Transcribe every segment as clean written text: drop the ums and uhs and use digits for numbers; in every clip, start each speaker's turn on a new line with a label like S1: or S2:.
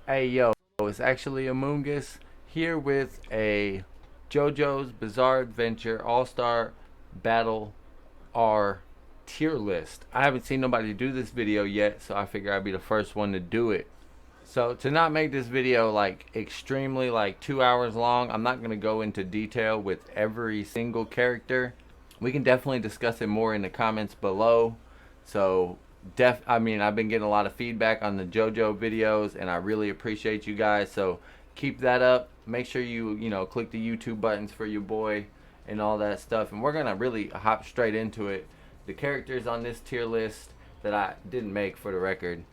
S1: Hey yo, it's actually Amoongus here with a JoJo's Bizarre Adventure All-Star Battle R tier list. I haven't seen nobody do this video yet, so I figure I'd be the first one to do it. So to not make this video like extremely like 2 hours long, I'm not gonna go into detail with every single character. We can definitely discuss it more in the comments below. So I've been getting a lot of feedback on the JoJo videos, and I really appreciate you guys. So keep that up. Make sure you click the YouTube buttons for your boy and all that stuff. And we're gonna really hop straight into it. The characters on this tier list that I didn't make for the record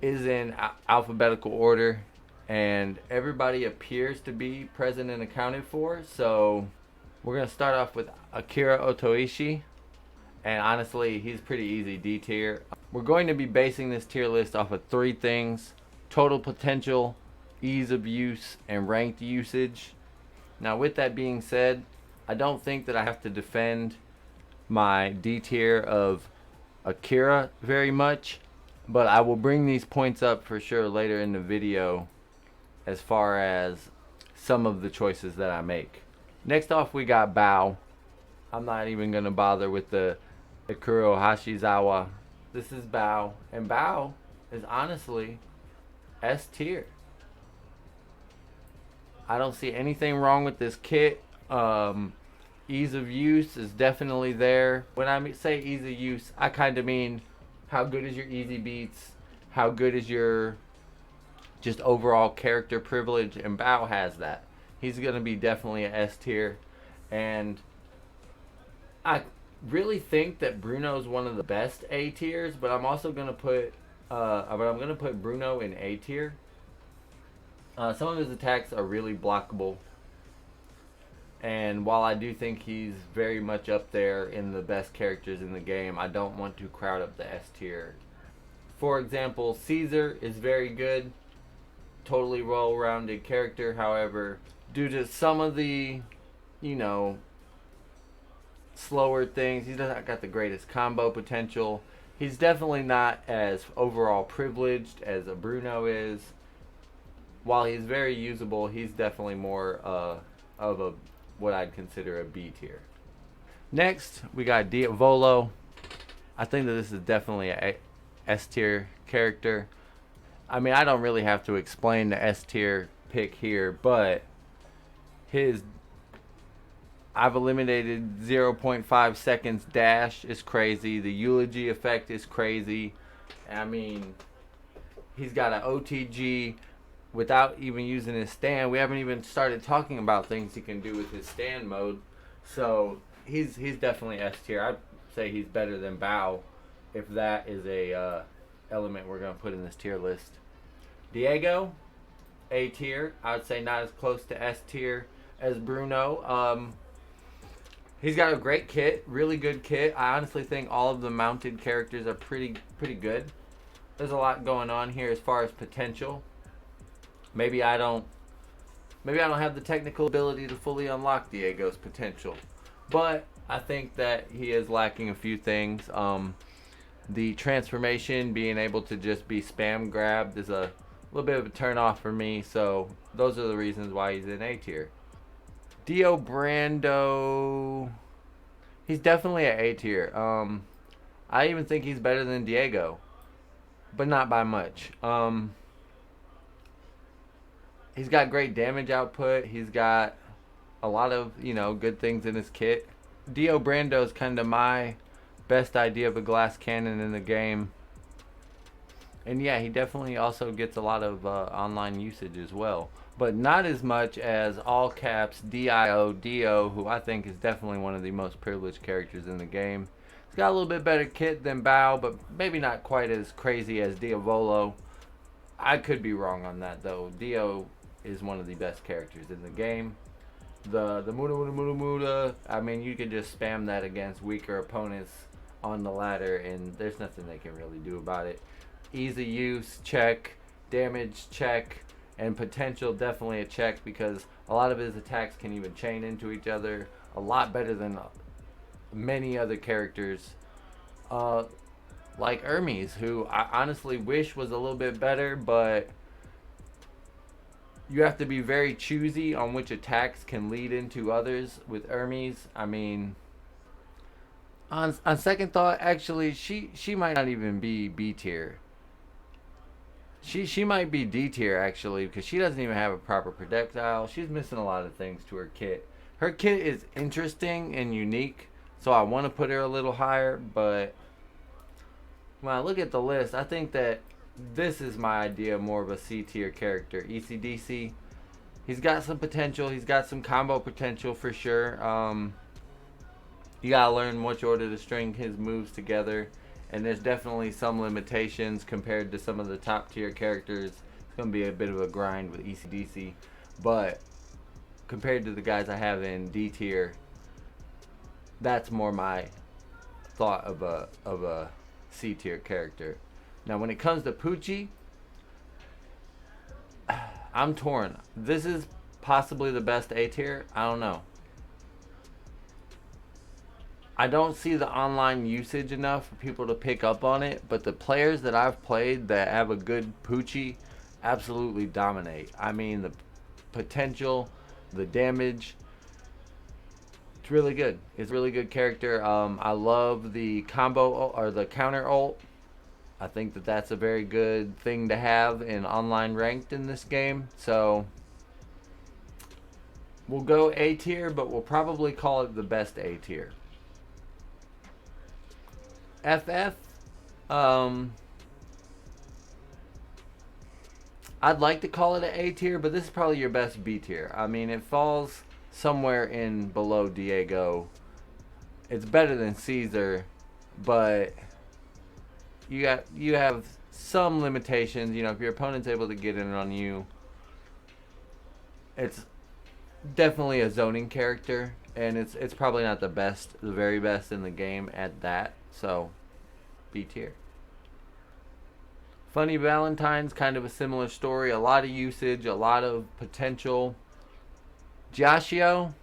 S1: is in alphabetical order, and everybody appears to be present and accounted for. So we're gonna start off with Akira Otoishi, and honestly, he's pretty easy D tier. We're going to be basing this tier list off of three things: total potential, ease of use, and ranked usage. Now, with that being said, I don't think that I have to defend my D tier of Akira very much, but I will bring these points up for sure later in the video as far as some of the choices that I make. Next off, we got Bao. I'm not even going to bother with the Ikuro Hashizawa. This is Bao, and Bao is honestly S tier. I don't see anything wrong with this kit. Ease of use is definitely there. When I say ease of use, I kind of mean how good is your easy beats, how good is your just overall character privilege, and Bao has that. He's going to be definitely an S tier, and I really think that Bruno's one of the best A tiers, but I'm also going to put Bruno in A tier. Some of his attacks are really blockable, and while I do think he's very much up there in the best characters in the game, I don't want to crowd up the S tier. For example, Caesar is very good, totally well-rounded character. However, due to some of the, slower things, he's not got the greatest combo potential. He's definitely not as overall privileged as a Bruno is. While he's very usable, he's definitely more of a what I'd consider a B tier. Next, we got Diavolo. I think that this is definitely a S tier character. I mean, I don't really have to explain the S tier pick here, but I've eliminated 0.5 seconds dash is crazy. The eulogy effect is crazy. I mean, he's got an OTG without even using his stand. We haven't even started talking about things he can do with his stand mode. So he's definitely S tier. I'd say he's better than Bao, if that is a element we're going to put in this tier list. Diego, A tier. I would say not as close to S tier as Bruno. He's got a great kit, really good kit. I honestly think all of the mounted characters are pretty good. There's a lot going on here as far as potential. Maybe I don't have the technical ability to fully unlock Diego's potential, but I think that he is lacking a few things. The transformation, being able to just be spam grabbed, is a little bit of a turn off for me. So those are the reasons why he's in A tier. Dio Brando, he's definitely an A tier. I even think he's better than Diego, but not by much. He's got great damage output. He's got a lot of, good things in his kit. Dio Brando is kind of my best idea of a glass cannon in the game. And yeah, he definitely also gets a lot of online usage as well. But not as much as all caps Dio, who I think is definitely one of the most privileged characters in the game. He's got a little bit better kit than Bao, but maybe not quite as crazy as Diavolo. I could be wrong on that though. Dio is one of the best characters in the game. The Muda, I mean, you can just spam that against weaker opponents on the ladder, and there's nothing they can really do about it. Ease of use, check. Damage, check. And potential, definitely a check, because a lot of his attacks can even chain into each other a lot better than many other characters. like Hermes, who I honestly wish was a little bit better, but you have to be very choosy on which attacks can lead into others with Hermes. I mean, on second thought, actually, she might not even be B tier. She might be D tier actually because she doesn't even have a proper projectile. She's missing a lot of things to her kit. Her kit is interesting and unique, so I want to put her a little higher. But when I look at the list, I think that this is my idea more of a C tier character. ECDC. He's got some potential. He's got some combo potential for sure. You gotta learn which order to string his moves together, and there's definitely some limitations compared to some of the top tier characters. It's gonna be a bit of a grind with ECDC, but compared to the guys I have in D tier, that's more my thought of a C tier character. Now, when it comes to Poochie, I'm torn. This is possibly the best A tier. I don't know. I don't see the online usage enough for people to pick up on it, but the players that I've played that have a good Poochie absolutely dominate. I mean, the potential, the damage, it's really good. It's a really good character. I love the combo or the counter ult. I think that that's a very good thing to have in online ranked in this game. So we'll go A tier, but we'll probably call it the best A tier. FF, I'd like to call it an A tier, but this is probably your best B tier. I mean, it falls somewhere in below Diego. It's better than Caesar, but you have some limitations. You know, if your opponent's able to get in on you, it's definitely a zoning character, and it's probably not the best, the very best in the game at that. So, B tier. Funny Valentine's, kind of a similar story. A lot of usage, a lot of potential. Giashio,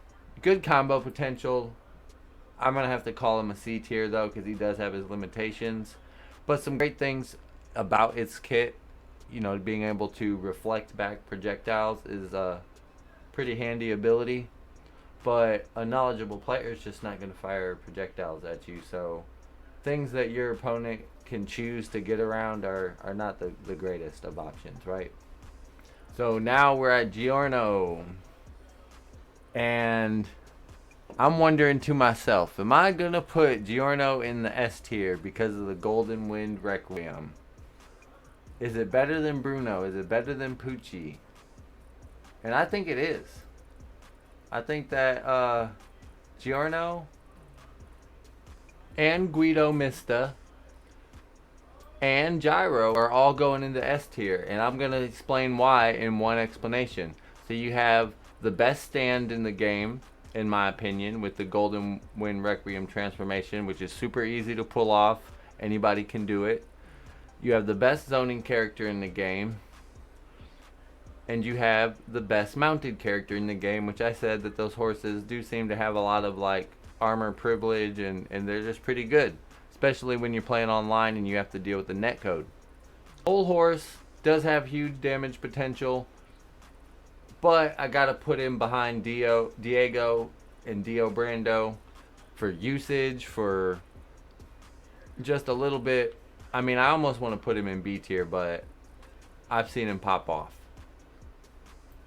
S1: good combo potential. I'm going to have to call him a C tier, though, because he does have his limitations. But some great things about its kit. You know, being able to reflect back projectiles is a pretty handy ability. But a knowledgeable player is just not going to fire projectiles at you. So, things that your opponent can choose to get around are not the greatest of options, right? So now we're at Giorno. And I'm wondering to myself, am I going to put Giorno in the S tier because of the Golden Wind Requiem? Is it better than Bruno? Is it better than Poochie? And I think it is. I think that Giorno and Guido Mista and Gyro are all going into S tier, and I'm going to explain why in one explanation. So you have the best stand in the game, in my opinion, with the Golden Wind Requiem transformation, which is super easy to pull off. Anybody can do it. You have the best zoning character in the game, and you have the best mounted character in the game, which I said that those horses do seem to have a lot of like armor privilege, and they're just pretty good, especially when you're playing online and you have to deal with the netcode. Old Horse does have huge damage potential, but I gotta put him behind Diego and Dio Brando for usage, for just a little bit. I mean, I almost want to put him in B tier, but I've seen him pop off.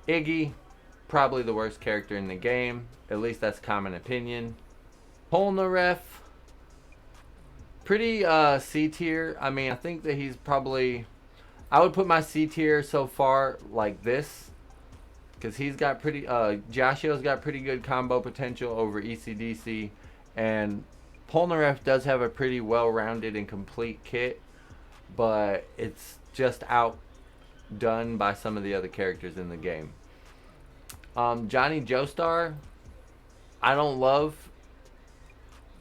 S1: Iggy, probably the worst character in the game. At least that's common opinion. Polnareff, pretty C tier. I mean, I think that he's probably, I would put my C tier so far like this, because he's got pretty, Giashio's got pretty good combo potential over ECDC, and Polnareff does have a pretty well-rounded and complete kit, but it's just outdone by some of the other characters in the game. Johnny Joestar, I don't love.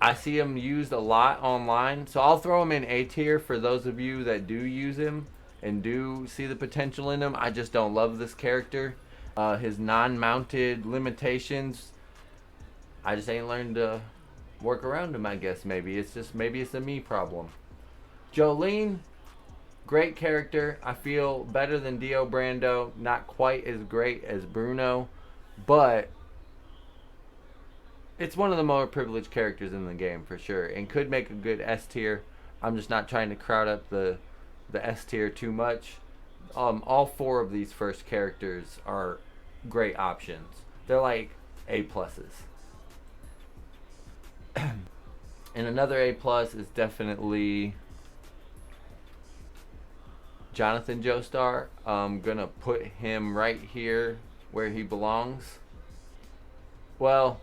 S1: I see him used a lot online, so I'll throw him in A tier for those of you that do use him and do see the potential in him. I just don't love this character. His non-mounted limitations, I just ain't learned to work around him, I guess. Maybe it's a me problem. Jolene, great character. I feel better than Dio Brando. Not quite as great as Bruno, but it's one of the more privileged characters in the game for sure, and could make a good S tier. I'm just not trying to crowd up the S tier too much. All four of these first characters are great options. They're like A pluses. And another A plus is definitely Jonathan Joestar. I'm gonna put him right here where he belongs. Well,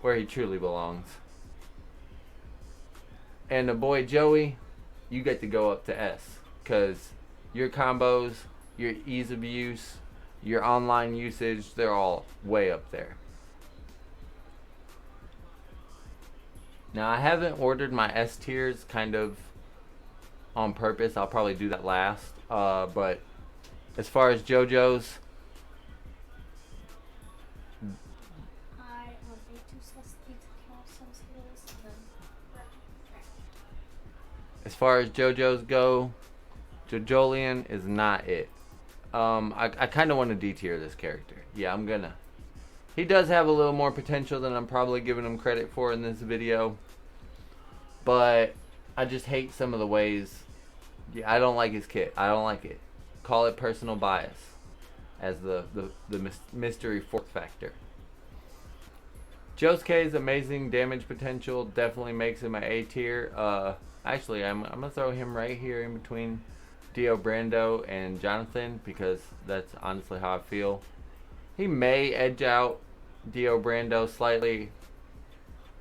S1: where he truly belongs. And the boy Joey, you get to go up to S, because your combos, your ease of use, your online usage, they're all way up there. Now, I haven't ordered my S tiers kind of on purpose. I'll probably do that last. But as far as JoJo's, go, Jojolian is not it. I kind of want to D tier this character. Yeah, I'm gonna. He does have a little more potential than I'm probably giving him credit for in this video. But I just hate some of the ways. Yeah, I don't like his kit. I don't like it. Call it personal bias as the mystery fourth factor. Josuke's amazing damage potential definitely makes him an A tier. Actually, I'm going to throw him right here in between Dio Brando and Jonathan, because that's honestly how I feel. He may edge out Dio Brando slightly.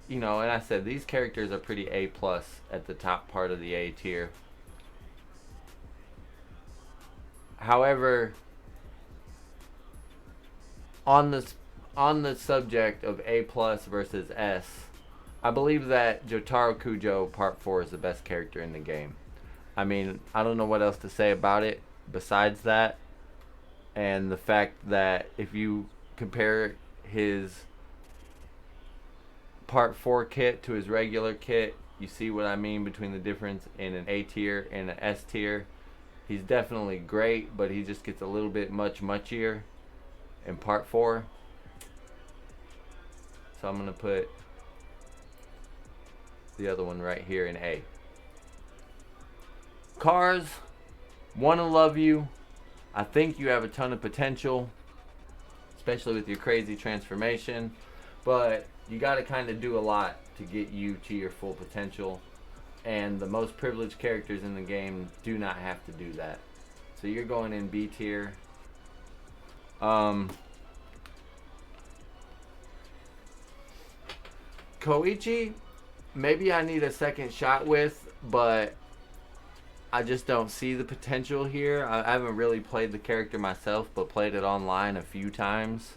S1: You know, and I said these characters are pretty A plus at the top part of the A tier. However, on the subject of A plus versus S, I believe that Jotaro Kujo Part 4 is the best character in the game. I mean, I don't know what else to say about it besides that, and the fact that if you compare his Part 4 kit to his regular kit, you see what I mean between the difference in an A tier and an S tier. He's definitely great, but he just gets a little bit muchier in Part 4. So I'm going to put the other one right here in A. Cars, want to love you. I think you have a ton of potential, especially with your crazy transformation, but you got to kind of do a lot to get you to your full potential, and the most privileged characters in the game do not have to do that. So you're going in B tier. Koichi, maybe I need a second shot with, but I just don't see the potential here. I haven't really played the character myself, but played it online a few times.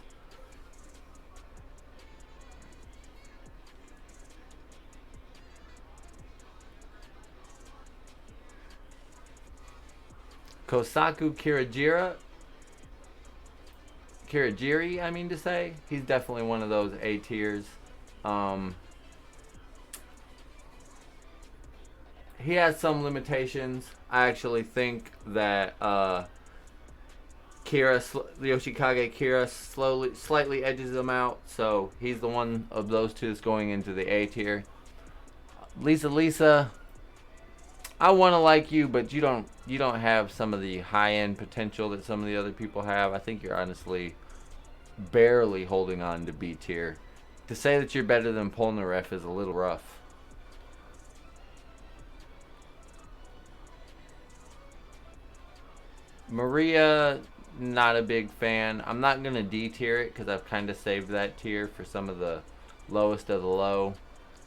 S1: Kosaku Kirigiri, I mean to say. He's definitely one of those A tiers. He has some limitations. I actually think that Yoshikage Kira slightly edges him out, so he's the one of those two that's going into the A tier. Lisa, I want to like you, but you don't have some of the high-end potential that some of the other people have. I think you're honestly barely holding on to B tier. To say that you're better than Polnareff is a little rough. Maria, not a big fan. I'm not going to D tier it because I've kind of saved that tier for some of the lowest of the low,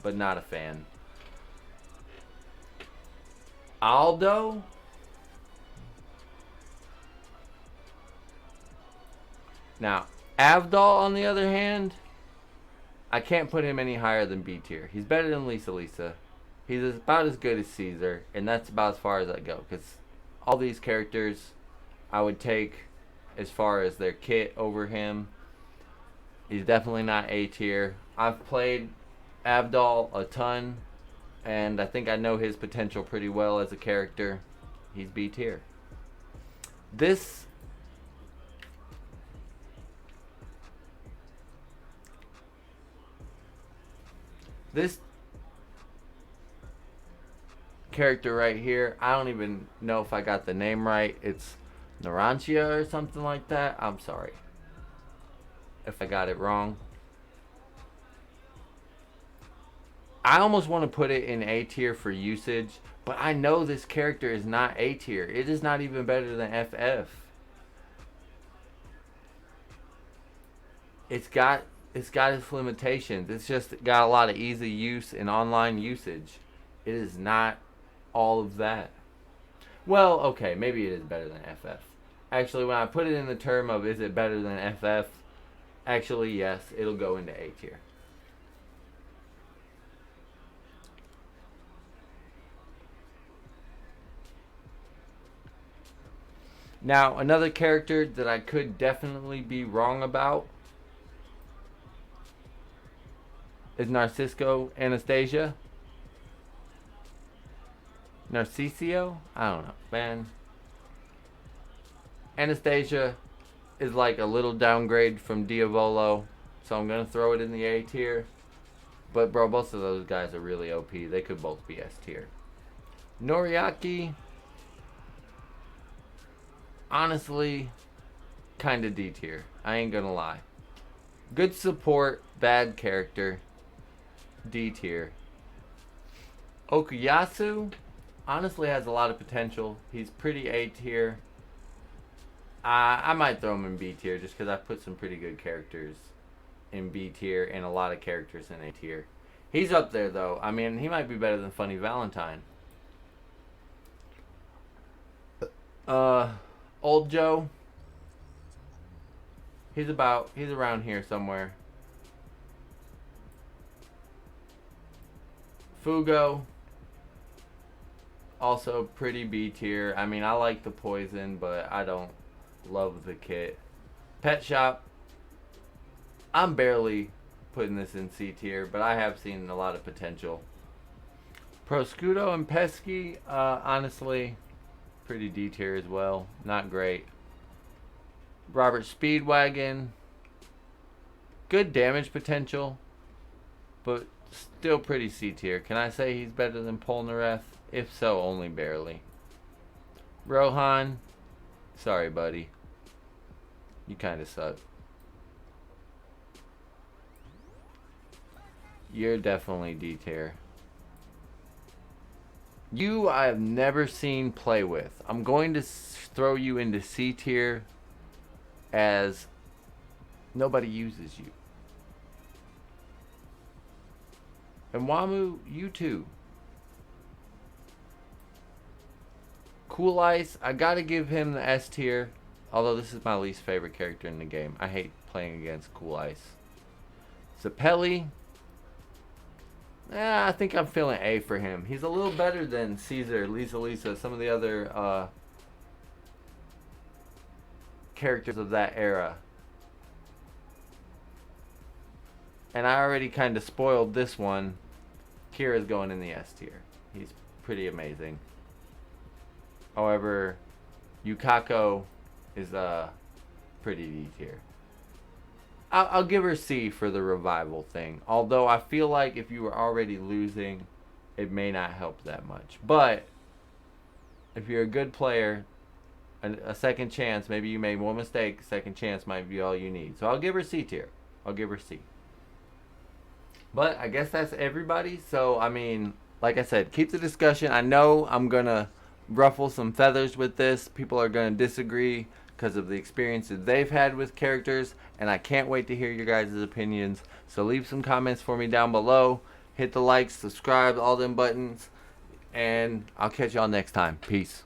S1: but not a fan. Aldo, now Avdol on the other hand, I can't put him any higher than B tier. He's better than Lisa. He's about as good as Caesar, and that's about as far as I go, because all these characters I would take as far as their kit over him. He's definitely not A tier. I've played Avdol a ton. and I think I know his potential pretty well as a character. He's B tier. This character right here, I don't even know if I got the name right. It's Narantia or something like that. I'm sorry if I got it wrong. I almost want to put it in A tier for usage, but I know this character is not A tier. It is not even better than FF. It's got its limitations. It's just got a lot of easy use and online usage. It is not all of that. Well, okay, maybe it is better than FF. Actually, when I put it in the term of is it better than FF, actually yes, it'll go into A tier. Now, another character that I could definitely be wrong about is Narcisco Anastasia. Narcisio? I don't know, man. Anastasia is like a little downgrade from Diavolo, so I'm gonna throw it in the A tier. But bro, both of those guys are really OP. They could both be S tier. Noriaki, honestly, kinda D tier. I ain't gonna lie. Good support, bad character, D tier. Okuyasu honestly has a lot of potential. He's pretty A tier. I might throw him in B tier just because I put some pretty good characters in B tier and a lot of characters in A tier. He's up there though. I mean, he might be better than Funny Valentine. Old Joe. He's around here somewhere. Fugo. Also pretty B tier. I mean, I like the poison, but I don't love the kit. Pet Shop. I'm barely putting this in C tier, but I have seen a lot of potential. Proscudo and Pesky, honestly, pretty D tier as well. Not great. Robert Speedwagon. Good damage potential, but still pretty C tier. Can I say he's better than Polnareff? If so, only barely. Rohan. Sorry, buddy. You kind of suck. You're definitely D tier. You I have never seen play with. I'm going to throw you into C tier as nobody uses you. And Wamu, you too. Cool Ice, I gotta give him the S tier. Although this is my least favorite character in the game. I hate playing against Cool Ice. Zapelli. I think I'm feeling A for him. He's a little better than Caesar, Lisa, some of the other characters of that era. And I already kind of spoiled this one. Kira's going in the S tier. He's pretty amazing. However, Yukako is pretty D tier. I'll give her C for the revival thing. Although I feel like if you were already losing, it may not help that much. But if you're a good player, a second chance, maybe you made one mistake, second chance might be all you need. So I'll give her C tier. I'll give her C. But I guess that's everybody. So, I mean, like I said, keep the discussion. I know I'm going to ruffle some feathers with this. People are going to disagree because of the experiences they've had with characters, and I can't wait to hear your guys' opinions. So leave some comments for me down below. Hit the like, subscribe, all them buttons, and I'll catch y'all next time. Peace.